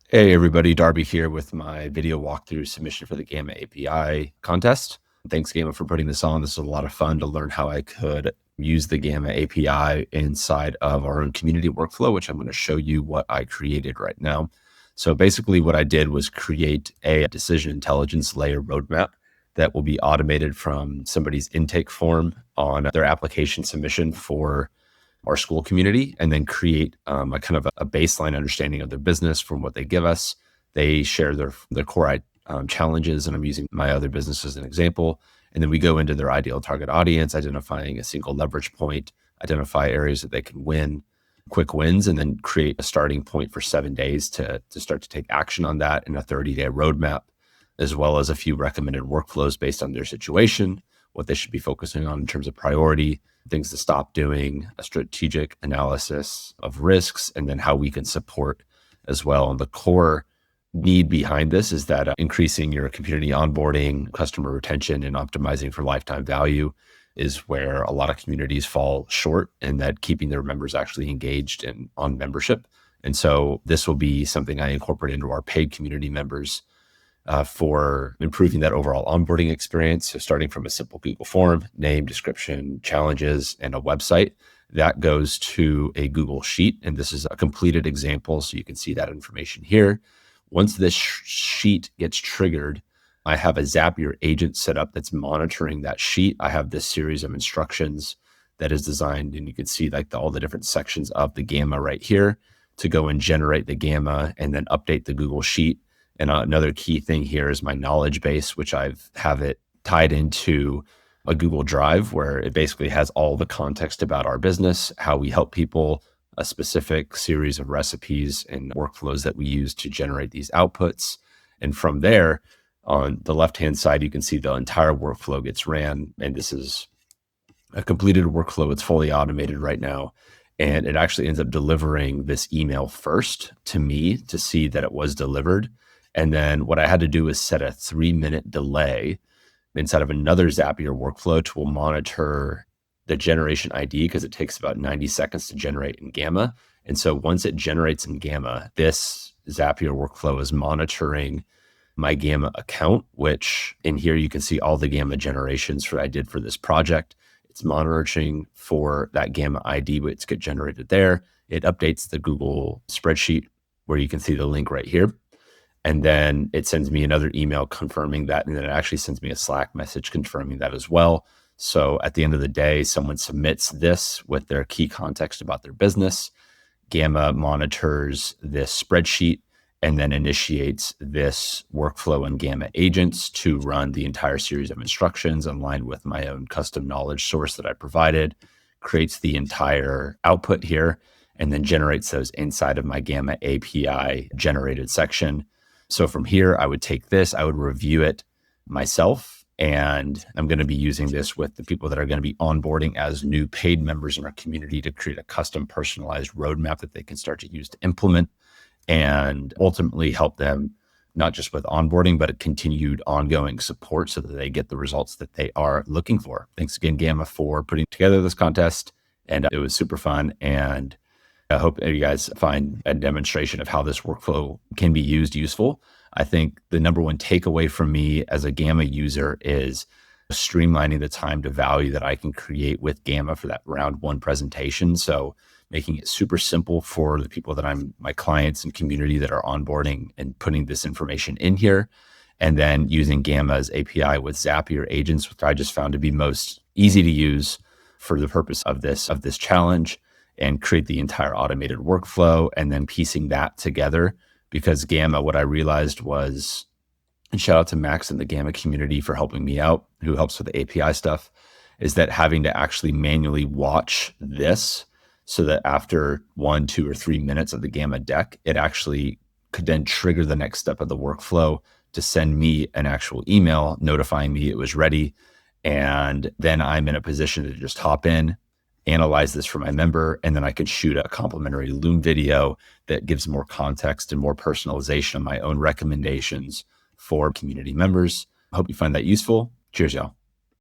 Hey everybody, Darby here with my video walkthrough submission for the Gamma API contest. Thanks Gamma for putting this on. This is a lot of fun to learn how I could use the Gamma API inside of our own community workflow, which I'm going to show you what I created right now. So basically what I did was create a decision intelligence layer roadmap that will be automated from somebody's intake form on their application submission for our school community, and then create a kind of a baseline understanding of their business from what they give us. They share their core challenges, and I'm using my other business as an example. And then we go into their ideal target audience, identifying a single leverage point, identify areas that they can win, quick wins, and then create a starting point for 7 days to start to take action on that in a 30-day roadmap, as well as a few recommended workflows based on their situation, what they should be focusing on in terms of priority, things to stop doing, a strategic analysis of risks, and then how we can support as well. And the core need behind this is that increasing your community onboarding, customer retention, and optimizing for lifetime value is where a lot of communities fall short, and that keeping their members actually engaged and on membership. And so this will be something I incorporate into our paid community members for improving that overall onboarding experience. So starting from a simple Google form, name, description, challenges, and a website, that goes to a Google Sheet. And this is a completed example, so you can see that information here. Once this sheet gets triggered, I have a Zapier agent set up that's monitoring that sheet. I have this series of instructions that is designed, and you can see like all the different sections of the Gamma right here to go and generate the Gamma and then update the Google Sheet. And another key thing here is my knowledge base, which have it tied into a Google Drive, where it basically has all the context about our business, how we help people, a specific series of recipes and workflows that we use to generate these outputs. And from there, on the left-hand side, you can see the entire workflow gets ran. And this is a completed workflow. It's fully automated right now. And it actually ends up delivering this email first to me to see that it was delivered. And then what I had to do is set a 3-minute delay inside of another Zapier workflow to monitor the generation ID, because it takes about 90 seconds to generate in Gamma. And so once it generates in Gamma, this Zapier workflow is monitoring my Gamma account, which in here you can see all the Gamma generations I did for this project. It's monitoring for that Gamma ID, which gets generated there. It updates the Google spreadsheet where you can see the link right here. And then it sends me another email confirming that. And then it actually sends me a Slack message confirming that as well. So at the end of the day, someone submits this with their key context about their business. Gamma monitors this spreadsheet and then initiates this workflow in Gamma agents to run the entire series of instructions aligned with my own custom knowledge source that I provided, creates the entire output here, and then generates those inside of my Gamma API generated section. So from here, I would take this, I would review it myself, and I'm going to be using this with the people that are going to be onboarding as new paid members in our community to create a custom personalized roadmap that they can start to use to implement and ultimately help them not just with onboarding, but a continued ongoing support so that they get the results that they are looking for. Thanks again, Gamma, for putting together this contest. And it was super fun. And I hope you guys find a demonstration of how this workflow can be used useful. I think the number one takeaway from me as a Gamma user is streamlining the time to value that I can create with Gamma for that round one presentation. So making it super simple for the people that my clients and community that are onboarding and putting this information in here. And then using Gamma's API with Zapier agents, which I just found to be most easy to use for the purpose of this challenge, and create the entire automated workflow, and then piecing that together. Because Gamma, what I realized was, and shout out to Max and the Gamma community for helping me out, who helps with the API stuff, is that having to actually manually watch this so that after 1, 2, or 3 minutes of the Gamma deck, it actually could then trigger the next step of the workflow to send me an actual email notifying me it was ready. And then I'm in a position to just hop in, analyze this for my member, and then I can shoot a complimentary Loom video that gives more context and more personalization of my own recommendations for community members. I hope you find that useful. Cheers, y'all.